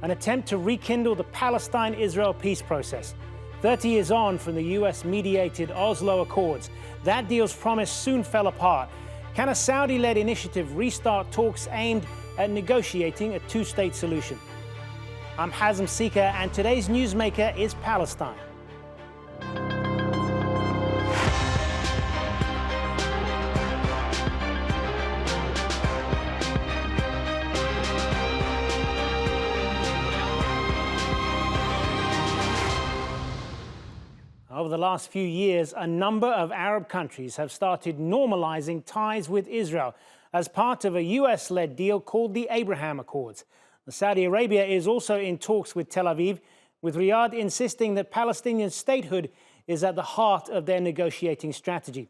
an attempt to rekindle the Palestine-Israel peace process. 30 years on from the US-mediated Oslo Accords, that deal's promise soon fell apart. Can a Saudi-led initiative restart talks aimed at negotiating a two-state solution? I'm Hazem Sika, and today's newsmaker is Palestine. Over the last few years, a number of Arab countries have started normalizing ties with Israel as part of a US-led deal called the Abraham Accords. Saudi Arabia is also in talks with Tel Aviv, with Riyadh insisting that Palestinian statehood is at the heart of their negotiating strategy.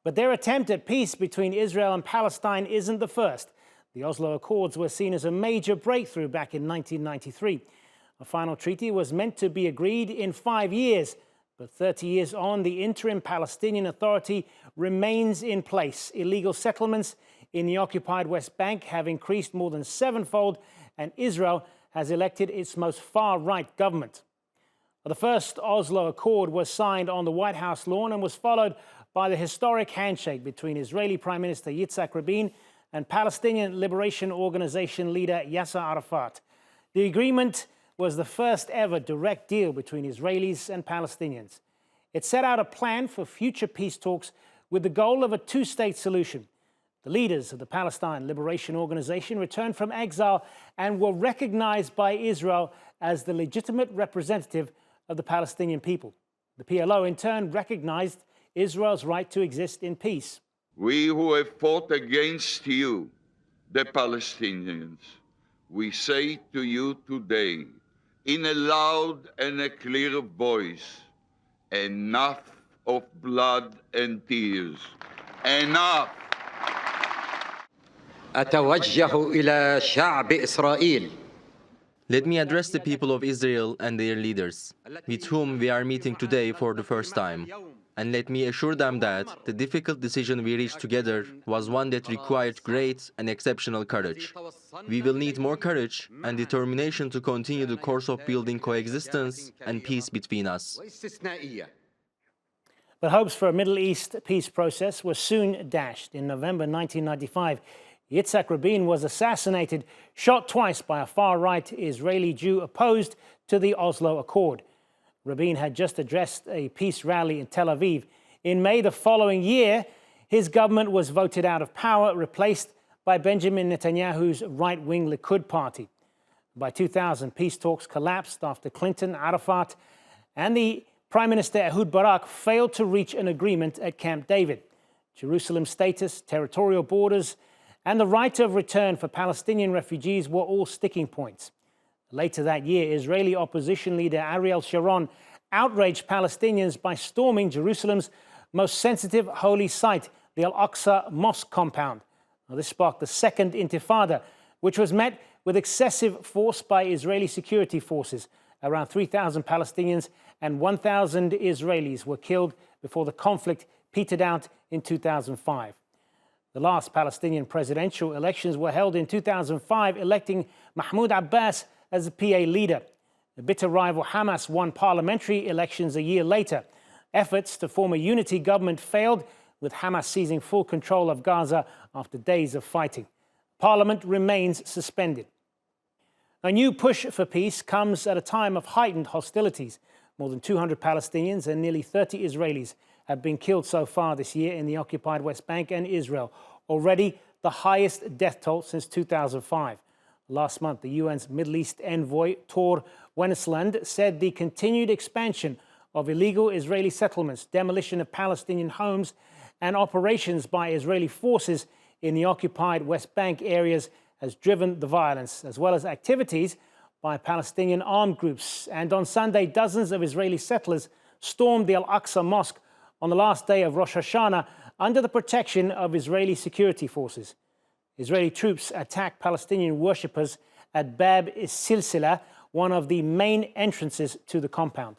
But their attempt at peace between Israel and Palestine isn't the first. The Oslo Accords were seen as a major breakthrough back in 1993. A final treaty was meant to be agreed in 5 years. But 30 years on, the interim Palestinian Authority remains in place. Illegal settlements in the occupied West Bank have increased more than sevenfold, and Israel has elected its most far-right government. The first Oslo Accord was signed on the White House lawn and was followed by the historic handshake between Israeli Prime Minister Yitzhak Rabin and Palestinian Liberation Organization leader Yasser Arafat. The agreement was the first ever direct deal between Israelis and Palestinians. It set out a plan for future peace talks with the goal of a two-state solution. The leaders of the Palestine Liberation Organization returned from exile and were recognized by Israel as the legitimate representative of the Palestinian people. The PLO, in turn, recognized Israel's right to exist in peace. We who have fought against you, the Palestinians, we say to you today, in a loud and a clear voice, enough of blood and tears. Enough! أتوجه إلى شعب إسرائيل. Let me address the people of Israel and their leaders, with whom we are meeting today for the first time. And let me assure them that the difficult decision we reached together was one that required great and exceptional courage. We will need more courage and determination to continue the course of building coexistence and peace between us. But hopes for a Middle East peace process were soon dashed. In November 1995, Yitzhak Rabin was assassinated, shot twice by a far-right Israeli Jew opposed to the Oslo Accord. Rabin had just addressed a peace rally in Tel Aviv. In May the following year, his government was voted out of power, replaced by Benjamin Netanyahu's right-wing Likud party. By 2000, peace talks collapsed after Clinton, Arafat, and the Prime Minister Ehud Barak failed to reach an agreement at Camp David. Jerusalem's status, territorial borders, and the right of return for Palestinian refugees were all sticking points. Later that year, Israeli opposition leader Ariel Sharon outraged Palestinians by storming Jerusalem's most sensitive holy site, the Al-Aqsa Mosque compound. Now, this sparked the Second Intifada, which was met with excessive force by Israeli security forces. Around 3,000 Palestinians and 1,000 Israelis were killed before the conflict petered out in 2005. The last Palestinian presidential elections were held in 2005, electing Mahmoud Abbas as the PA leader. The bitter rival Hamas won parliamentary elections a year later. Efforts to form a unity government failed, with Hamas seizing full control of Gaza after days of fighting. Parliament remains suspended. A new push for peace comes at a time of heightened hostilities. More than 200 Palestinians and nearly 30 Israelis have been killed so far this year in the occupied West Bank and Israel, already the highest death toll since 2005. Last month, the UN's Middle East envoy, Tor Wennesland, said the continued expansion of illegal Israeli settlements, demolition of Palestinian homes, and operations by Israeli forces in the occupied West Bank areas has driven the violence, as well as activities by Palestinian armed groups. And on Sunday, dozens of Israeli settlers stormed the Al-Aqsa Mosque on the last day of Rosh Hashanah under the protection of Israeli security forces. Israeli troops attacked Palestinian worshippers at Bab Silsila, one of the main entrances to the compound.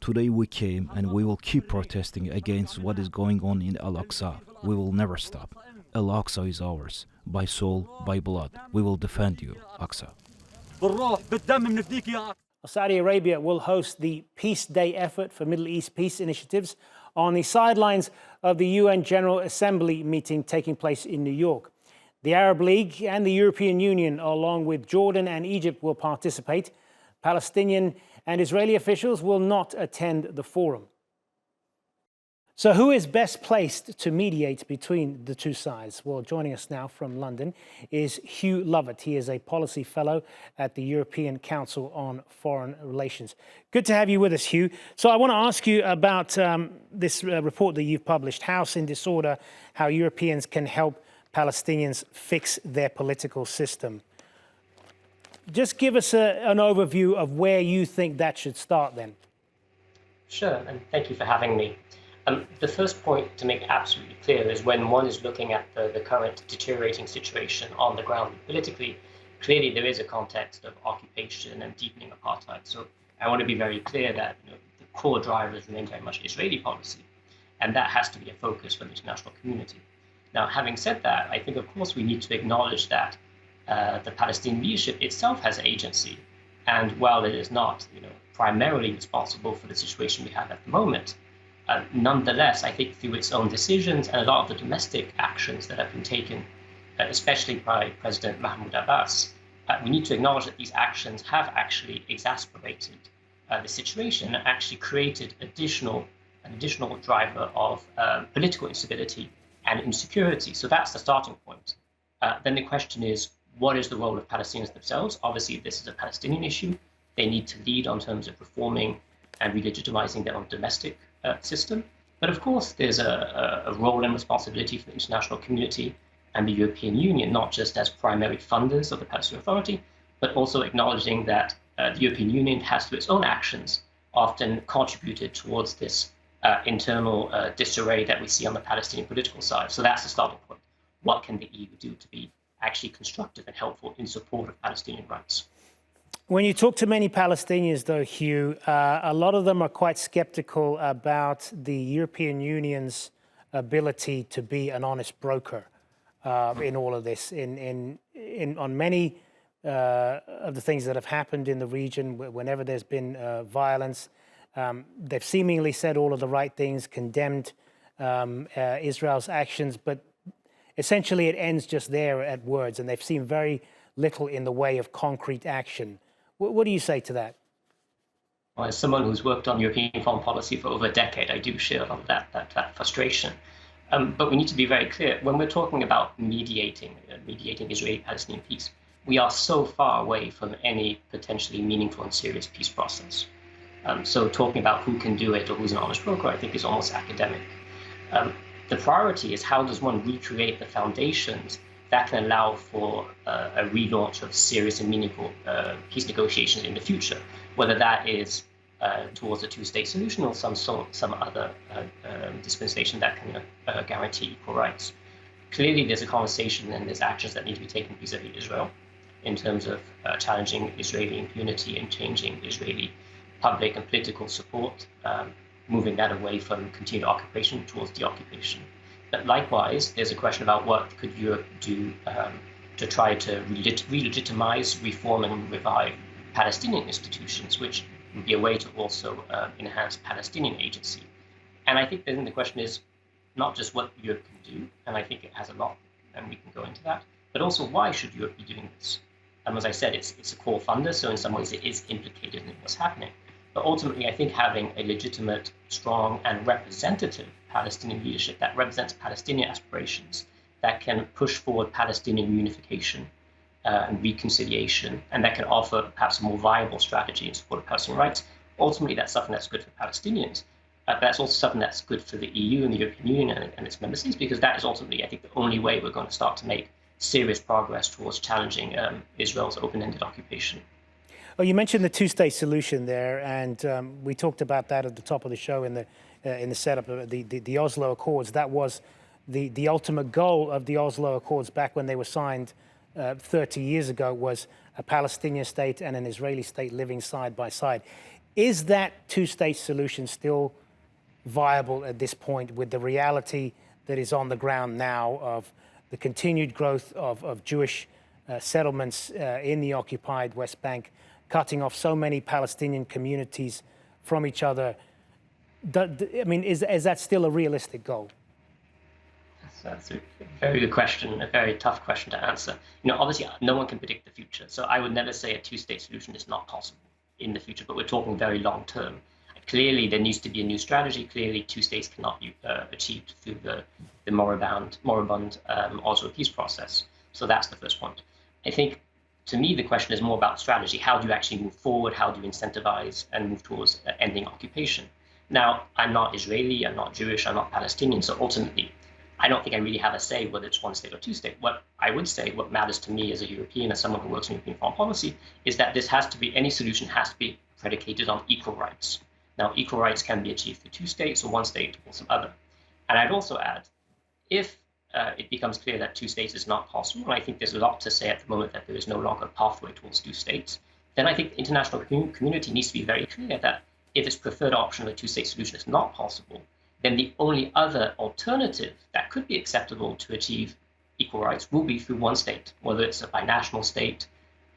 Today we came and we will keep protesting against what is going on in Al-Aqsa. We will never stop. Al-Aqsa is ours. by soul, by blood. We will defend you, Aqsa. Saudi Arabia will host the Peace Day effort for Middle East peace initiatives on the sidelines of the UN General Assembly meeting taking place in New York. The Arab League and the European Union, along with Jordan and Egypt, will participate. Palestinian and Israeli officials will not attend the forum. So who is best placed to mediate between the two sides? Well, joining us now from London is Hugh Lovatt. He is a policy fellow at the European Council on Foreign Relations. Good to have you with us, Hugh. So I want to ask you about this report that you've published, House in Disorder, How Europeans Can Help Palestinians Fix Their Political System. Just give us an overview of where you think that should start then. Sure, and thank you for having me. The first point to make absolutely clear is when one is looking at the current deteriorating situation on the ground politically, clearly there is a context of occupation and deepening apartheid. So I want to be very clear that the core drivers remain very much Israeli policy, and that has to be a focus for the international community. Now, having said that, I think, of course, we need to acknowledge that the Palestinian leadership itself has agency. And while it is not primarily responsible for the situation we have at the moment, nonetheless, I think through its own decisions and a lot of the domestic actions that have been taken, especially by President Mahmoud Abbas, we need to acknowledge that these actions have actually exacerbated the situation and actually created an additional driver of political instability and insecurity. So that's the starting point. Then the question is, what is the role of Palestinians themselves? Obviously, this is a Palestinian issue. They need to lead on terms of reforming and re-legitimizing their own domestic system. But of course, there's a role and responsibility for the international community and the European Union, not just as primary funders of the Palestinian Authority, but also acknowledging that the European Union has, through its own actions, often contributed towards this internal disarray that we see on the Palestinian political side. So that's the starting point. What can the EU do to be actually constructive and helpful in support of Palestinian rights? When you talk to many Palestinians, though, Hugh, a lot of them are quite skeptical about the European Union's ability to be an honest broker in all of this. On many of the things that have happened in the region, whenever there's been violence, they've seemingly said all of the right things, condemned Israel's actions, but essentially it ends just there at words, and they've seen very little in the way of concrete action. What do you say to that? Well, as someone who's worked on European foreign policy for over a decade, I do share a lot of that frustration. But we need to be very clear, when we're talking about mediating Israeli-Palestinian peace, we are so far away from any potentially meaningful and serious peace process. So talking about who can do it or who's an honest broker, I think, is almost academic. The priority is, how does one recreate the foundations that can allow for a relaunch of serious and meaningful peace negotiations in the future, whether that is towards a two-state solution or some other dispensation that can guarantee equal rights. Clearly, there's a conversation and there's actions that need to be taken vis-a-vis Israel in terms of challenging Israeli impunity and changing Israeli public and political support, moving that away from continued occupation towards deoccupation. But likewise, there's a question about what could Europe do to try to re-legitimize, reform, and revive Palestinian institutions, which would be a way to also enhance Palestinian agency. And I think then the question is not just what Europe can do, and I think it has a lot, and we can go into that, but also why should Europe be doing this? And as I said, it's a core funder, so in some ways it is implicated in what's happening. But ultimately, I think having a legitimate, strong, and representative Palestinian leadership that represents Palestinian aspirations, that can push forward Palestinian unification and reconciliation, and that can offer perhaps a more viable strategy in support of Palestinian rights. Ultimately, that's something that's good for Palestinians, but that's also something that's good for the EU and the European Union and its member states, because that is ultimately, I think, the only way we're going to start to make serious progress towards challenging Israel's open-ended occupation. Well, you mentioned the two-state solution there, and we talked about that at the top of the show in the setup of the Oslo Accords. That was the ultimate goal of the Oslo Accords back when they were signed 30 years ago, was a Palestinian state and an Israeli state living side by side. Is that two-state solution still viable at this point with the reality that is on the ground now of the continued growth of Jewish settlements in the occupied West Bank, cutting off so many Palestinian communities from each other. I mean, is that still a realistic goal? That's a very good question, a very tough question to answer. You know, obviously, no one can predict the future. So I would never say a two-state solution is not possible in the future, but we're talking very long term. Clearly, there needs to be a new strategy. Clearly, two states cannot be achieved through the moribund Oslo peace process. So that's the first point. I think, to me, the question is more about strategy. How do you actually move forward? How do you incentivize and move towards ending occupation? Now, I'm not Israeli, I'm not Jewish, I'm not Palestinian, so ultimately, I don't think I really have a say whether it's one state or two state. What I would say, what matters to me as a European, as someone who works in European foreign policy, is that this has to be, any solution has to be predicated on equal rights. Now, equal rights can be achieved through two states or one state or some other. And I'd also add, if it becomes clear that two states is not possible, and I think there's a lot to say at the moment that there is no longer a pathway towards two states, then I think the international community needs to be very clear that if its preferred option of a two-state solution is not possible, then the only other alternative that could be acceptable to achieve equal rights will be through one state, whether it's a binational state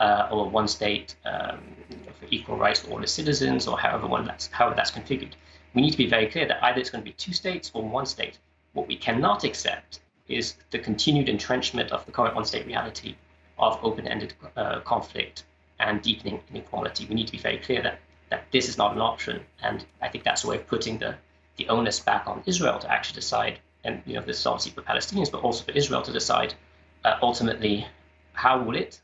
or one state for equal rights for all its citizens, or however that's configured. We need to be very clear that either it's going to be two states or one state. What we cannot accept is the continued entrenchment of the current one-state reality of open-ended conflict and deepening inequality. We need to be very clear that this is not an option, and I think that's a way of putting the onus back on Israel to actually decide, and you know, this is obviously for Palestinians, but also for Israel to decide ultimately how will it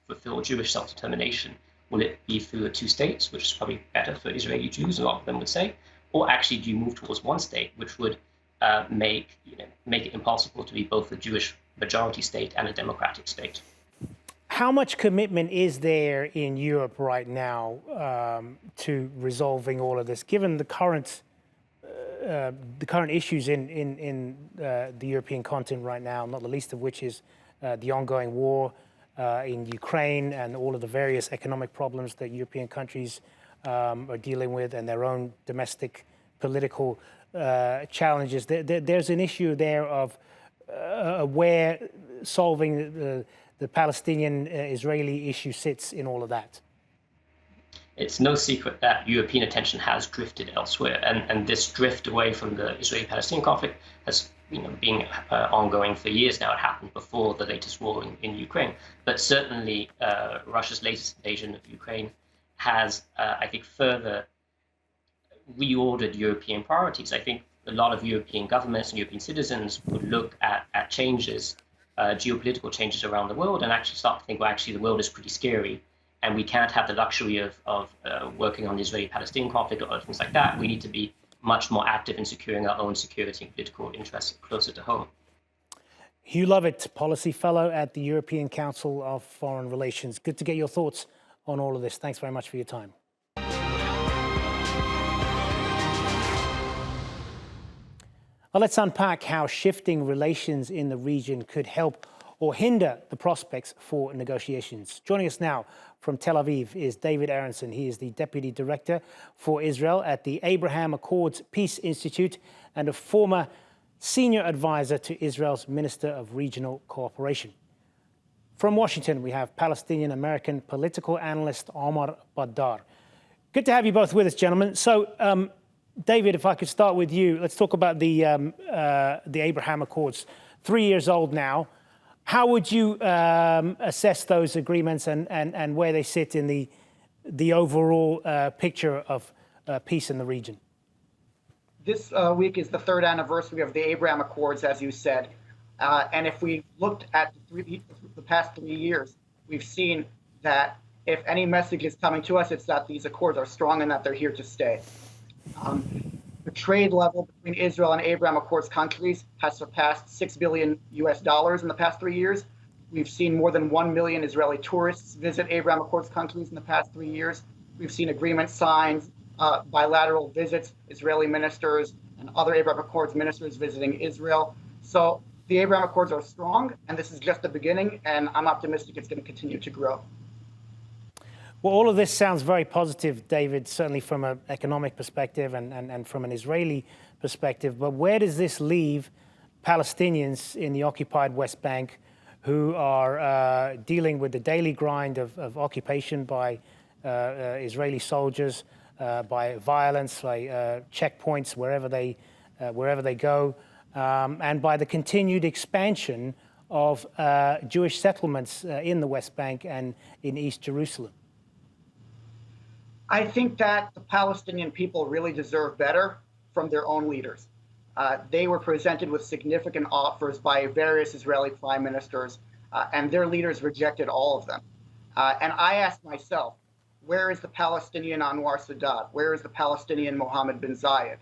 fulfill Jewish self-determination. Will it be through the two states, which is probably better for Israeli Jews, a lot of them would say, or actually do you move towards one state, which would make it impossible to be both a Jewish majority state and a democratic state? How much commitment is there in Europe right now to resolving all of this, given the current issues in the European continent right now, not the least of which is the ongoing war in Ukraine and all of the various economic problems that European countries are dealing with, and their own domestic political challenges. There's an issue there of where solving the Palestinian-Israeli issue sits in all of that. It's no secret that European attention has drifted elsewhere, and this drift away from the Israeli-Palestinian conflict has been ongoing for years now. It happened before the latest war in Ukraine, but certainly Russia's latest invasion of Ukraine has, I think, further reordered European priorities. I think a lot of European governments and European citizens would look at changes, geopolitical changes around the world, and actually start to think, well, actually the world is pretty scary, and we can't have the luxury of working on the Israeli-Palestinian conflict or other things like that. We need to be much more active in securing our own security and political interests closer to home. Hugh Lovatt, Policy Fellow at the European Council of Foreign Relations. Good to get your thoughts on all of this. Thanks very much for your time. Well, let's unpack how shifting relations in the region could help or hinder the prospects for negotiations. Joining us now from Tel Aviv is David Aaronson. He is the Deputy Director for Israel at the Abraham Accords Peace Institute and a former Senior Advisor to Israel's Minister of Regional Cooperation. From Washington, we have Palestinian-American political analyst Omar Baddar. Good to have you both with us, gentlemen. So, David, if I could start with you, let's talk about the Abraham Accords. 3 years old now. How would you assess those agreements and where they sit in the overall picture of peace in the region? This week is the third anniversary of the Abraham Accords, as you said. And if we looked at the past 3 years, we've seen that if any message is coming to us, it's that these accords are strong and that they're here to stay. The trade level between Israel and Abraham Accords countries has surpassed $6 billion in the past 3 years. We've seen more than 1 million Israeli tourists visit Abraham Accords countries in the past 3 years. We've seen agreements signed, bilateral visits, Israeli ministers and other Abraham Accords ministers visiting Israel. So the Abraham Accords are strong, and this is just the beginning, and I'm optimistic it's going to continue to grow. Well, all of this sounds very positive, David, certainly from an economic perspective and from an Israeli perspective. But where does this leave Palestinians in the occupied West Bank who are dealing with the daily grind of occupation by Israeli soldiers, by violence, by checkpoints wherever they go, and by the continued expansion of Jewish settlements in the West Bank and in East Jerusalem? I think that the Palestinian people really deserve better from their own leaders. They were presented with significant offers by various Israeli prime ministers, and their leaders rejected all of them. And I asked myself, where is the Palestinian Anwar Sadat? Where is the Palestinian Mohammed bin Zayed?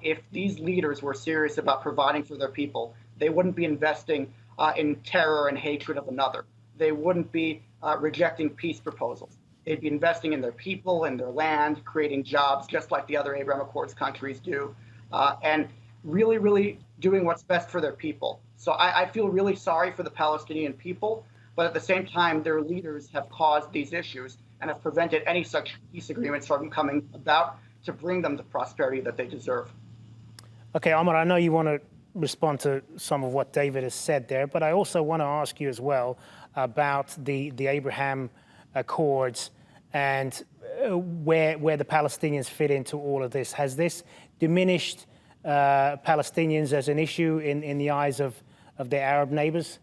If these leaders were serious about providing for their people, they wouldn't be investing in terror and hatred of another. They wouldn't be rejecting peace proposals. They'd be investing in their people and their land, creating jobs just like the other Abraham Accords countries do, and really, really doing what's best for their people. So I feel really sorry for the Palestinian people, but at the same time, their leaders have caused these issues and have prevented any such peace agreements from coming about to bring them the prosperity that they deserve. Okay, Omar, I know you want to respond to some of what David has said there, but I also want to ask you as well about the Abraham Accords and where the Palestinians fit into all of this. Has this diminished Palestinians as an issue in the eyes of their Arab neighbors?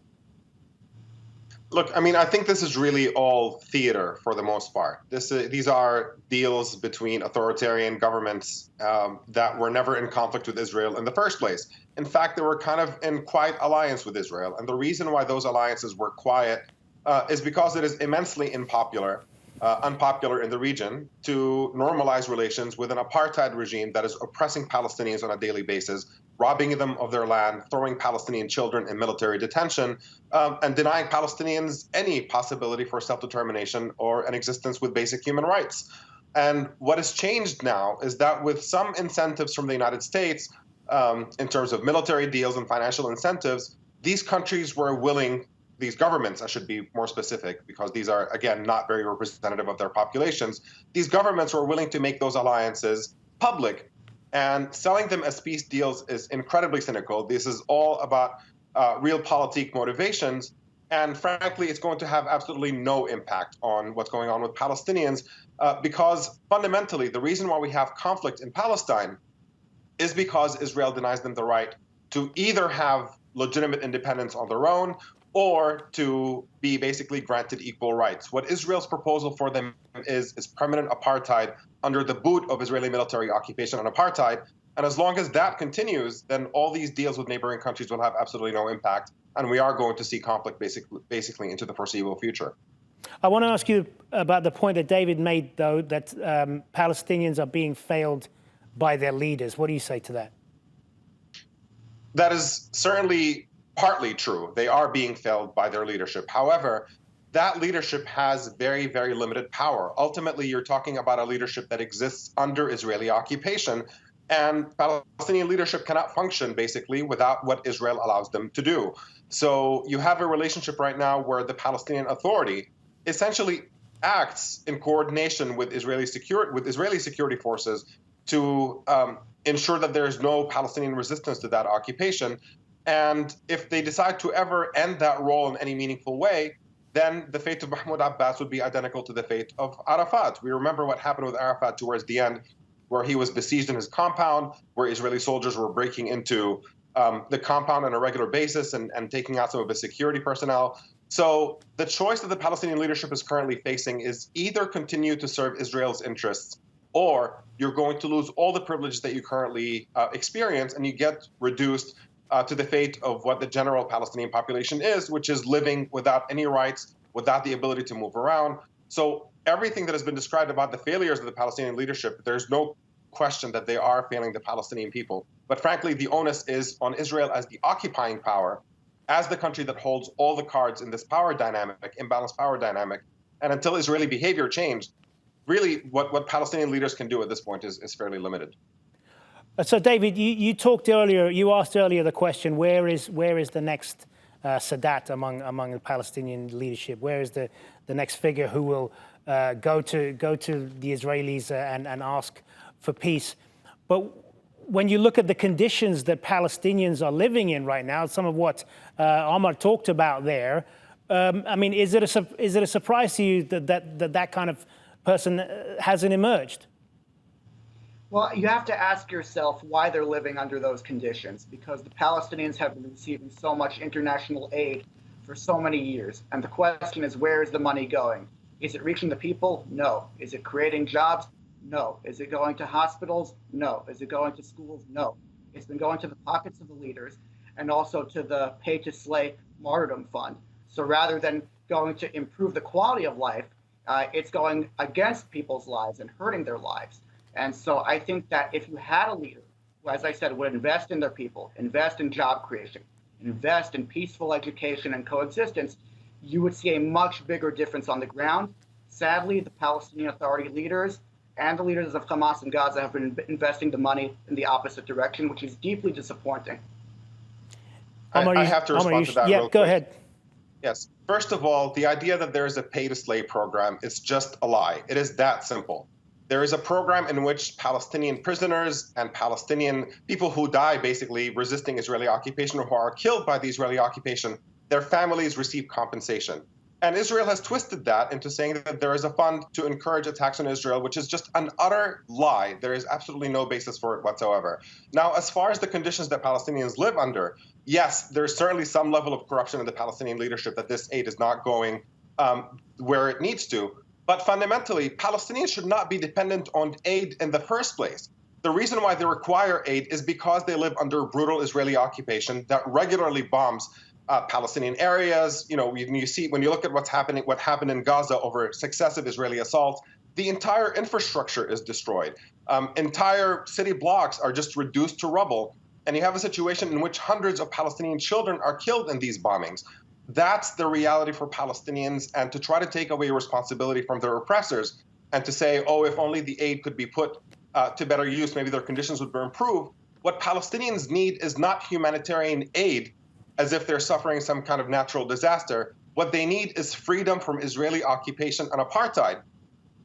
Look, I mean, I think this is really all theater for the most part. These are deals between authoritarian governments that were never in conflict with Israel in the first place. In fact, they were kind of in quiet alliance with Israel. And the reason why those alliances were quiet is because it is immensely unpopular in the region to normalize relations with an apartheid regime that is oppressing Palestinians on a daily basis, robbing them of their land, throwing Palestinian children in military detention, and denying Palestinians any possibility for self-determination or an existence with basic human rights. And what has changed now is that with some incentives from the United States, in terms of military deals and financial incentives, these countries were willing, these governments, I should be more specific, because these are, again, not very representative of their populations. These governments were willing to make those alliances public, and selling them as peace deals is incredibly cynical. This is all about realpolitik motivations, and frankly, it's going to have absolutely no impact on what's going on with Palestinians, because fundamentally, the reason why we have conflict in Palestine is because Israel denies them the right to either have legitimate independence on their own or to be basically granted equal rights. What Israel's proposal for them is permanent apartheid under the boot of Israeli military occupation and apartheid. And as long as that continues, then all these deals with neighboring countries will have absolutely no impact. And we are going to see conflict basically into the foreseeable future. I want to ask you about the point that David made, though, that Palestinians are being failed by their leaders. What do you say to that? That is certainly partly true. They are being failed by their leadership. However, that leadership has very, very limited power. Ultimately, you're talking about a leadership that exists under Israeli occupation, and Palestinian leadership cannot function basically without what Israel allows them to do. So you have a relationship right now where the Palestinian Authority essentially acts in coordination with Israeli security forces to ensure that there is no Palestinian resistance to that occupation. And if they decide to ever end that role in any meaningful way, then the fate of Mahmoud Abbas would be identical to the fate of Arafat. We remember what happened with Arafat towards the end, where he was besieged in his compound, where Israeli soldiers were breaking into the compound on a regular basis and taking out some of his security personnel. So the choice that the Palestinian leadership is currently facing is either continue to serve Israel's interests, or you're going to lose all the privileges that you currently experience, and you get reduced to the fate of what the general Palestinian population is, which is living without any rights, without the ability to move around. So everything that has been described about the failures of the Palestinian leadership, there's no question that they are failing the Palestinian people. But frankly, the onus is on Israel as the occupying power, as the country that holds all the cards in this power dynamic, imbalanced power dynamic. And until Israeli behavior changed, really what Palestinian leaders can do at this point is fairly limited. So, David, you talked earlier. You asked earlier the question: where is the next Sadat among the Palestinian leadership? Where is the next figure who will go to the Israelis and ask for peace? But when you look at the conditions that Palestinians are living in right now, some of what Omar talked about there, I mean, is it a surprise to you that kind of person hasn't emerged? Well, you have to ask yourself why they're living under those conditions, because the Palestinians have been receiving so much international aid for so many years. And the question is, where is the money going? Is it reaching the people? No. Is it creating jobs? No. Is it going to hospitals? No. Is it going to schools? No. It's been going to the pockets of the leaders and also to the pay-to-slay martyrdom fund. So rather than going to improve the quality of life, it's going against people's lives and hurting their lives. And so I think that if you had a leader who, as I said, would invest in their people, invest in job creation, invest in peaceful education and coexistence, you would see a much bigger difference on the ground. Sadly, the Palestinian Authority leaders and the leaders of Hamas in Gaza have been investing the money in the opposite direction, which is deeply disappointing. I have to respond to that real quick. Go ahead. Yes. First of all, the idea that there is a pay-to-slay program is just a lie. It is that simple. There is a program in which Palestinian prisoners and Palestinian people who die basically resisting Israeli occupation or who are killed by the Israeli occupation, their families receive compensation. And Israel has twisted that into saying that there is a fund to encourage attacks on Israel, which is just an utter lie. There is absolutely no basis for it whatsoever. Now, as far as the conditions that Palestinians live under, yes, there's certainly some level of corruption in the Palestinian leadership that this aid is not going where it needs to. But fundamentally, Palestinians should not be dependent on aid in the first place. The reason why they require aid is because they live under brutal Israeli occupation that regularly bombs Palestinian areas. You know, when you look at what happened in Gaza over successive Israeli assaults, the entire infrastructure is destroyed. Entire city blocks are just reduced to rubble. And you have a situation in which hundreds of Palestinian children are killed in these bombings. That's the reality for Palestinians, and to try to take away responsibility from their oppressors and to say, oh, if only the aid could be put to better use, maybe their conditions would be improved. What Palestinians need is not humanitarian aid as if they're suffering some kind of natural disaster. What they need is freedom from Israeli occupation and apartheid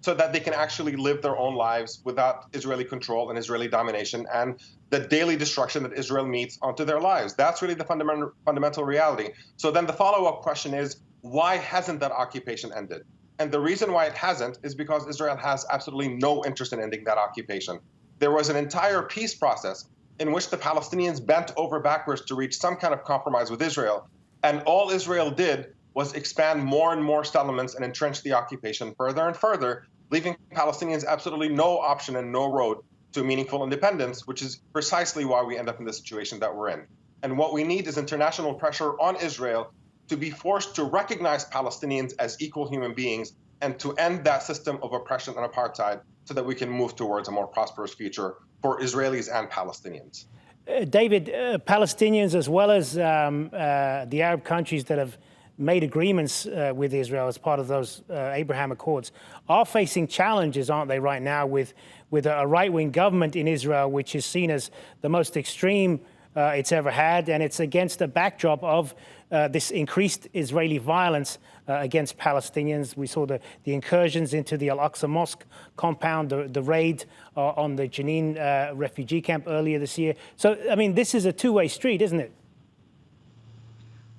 so that they can actually live their own lives without Israeli control and Israeli domination and the daily destruction that Israel meets onto their lives. That's really the fundamental reality. So then the follow-up question is, why hasn't that occupation ended? And the reason why it hasn't is because Israel has absolutely no interest in ending that occupation. There was an entire peace process in which the Palestinians bent over backwards to reach some kind of compromise with Israel. And all Israel did was expand more and more settlements and entrench the occupation further and further, leaving Palestinians absolutely no option and no road to meaningful independence, which is precisely why we end up in the situation that we're in. And what we need is international pressure on Israel to be forced to recognize Palestinians as equal human beings and to end that system of oppression and apartheid so that we can move towards a more prosperous future for Israelis and Palestinians. David, Palestinians as well as the Arab countries that have made agreements with Israel as part of those Abraham Accords are facing challenges, aren't they, right now with a right-wing government in Israel, which is seen as the most extreme it's ever had, and it's against the backdrop of this increased Israeli violence against Palestinians. We saw the incursions into the Al-Aqsa Mosque compound, the raid on the Jenin refugee camp earlier this year. So, I mean, this is a two-way street, isn't it?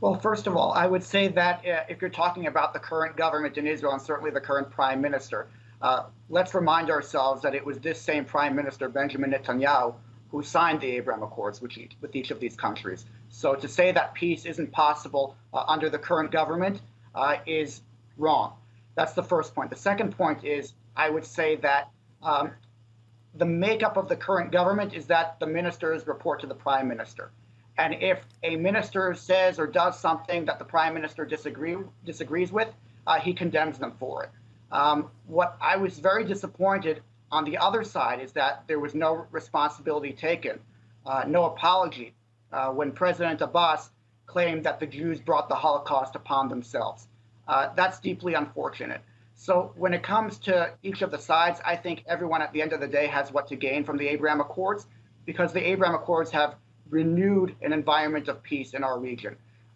Well, first of all, I would say that if you're talking about the current government in Israel and certainly the current prime minister, let's remind ourselves that it was this same prime minister, Benjamin Netanyahu, who signed the Abraham Accords with each of these countries. So to say that peace isn't possible under the current government is wrong. That's the first point. The second point is, I would say that the makeup of the current government is that the ministers report to the prime minister. And if a minister says or does something that the prime minister disagrees with, he condemns them for it. What I was very disappointed on the other side is that there was no responsibility taken, no apology, when President Abbas claimed that the Jews brought the Holocaust upon themselves. That's deeply unfortunate. So when it comes to each of the sides, I think everyone at the end of the day has what to gain from the Abraham Accords, because the Abraham Accords have renewed an environment of peace in our region.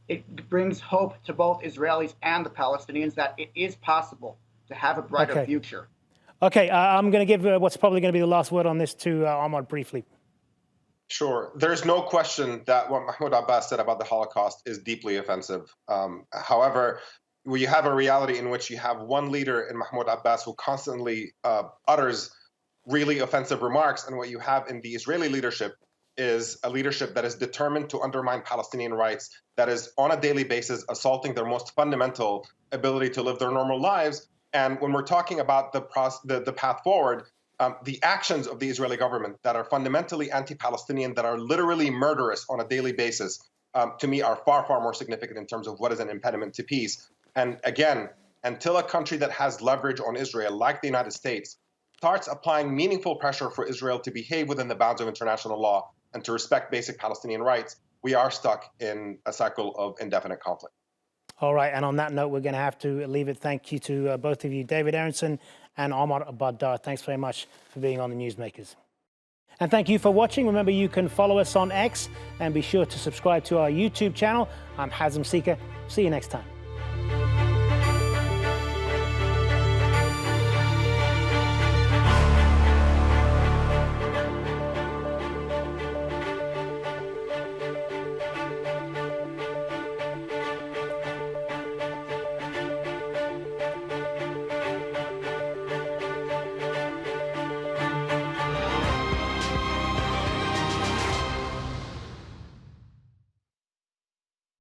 It brings hope to both Israelis and the Palestinians that it is possible to have a brighter future. Okay, I'm going to give what's probably going to be the last word on this to Omar briefly. Sure. There's no question that what Mahmoud Abbas said about the Holocaust is deeply offensive. However, we have a reality in which you have one leader in Mahmoud Abbas who constantly utters really offensive remarks, and what you have in the Israeli leadership is a leadership that is determined to undermine Palestinian rights, that is on a daily basis assaulting their most fundamental ability to live their normal lives. And when we're talking about the path forward, the actions of the Israeli government that are fundamentally anti-Palestinian, that are literally murderous on a daily basis, to me are far, far more significant in terms of what is an impediment to peace. And again, until a country that has leverage on Israel, like the United States, starts applying meaningful pressure for Israel to behave within the bounds of international law and to respect basic Palestinian rights, we are stuck in a cycle of indefinite conflict. All right, and on that note, we're going to have to leave it. Thank you to both of you, David Aaronson and Omar Baddar. Thanks very much for being on the Newsmakers. And thank you for watching. Remember, you can follow us on X and be sure to subscribe to our YouTube channel. I'm Hazem Seeker. See you next time.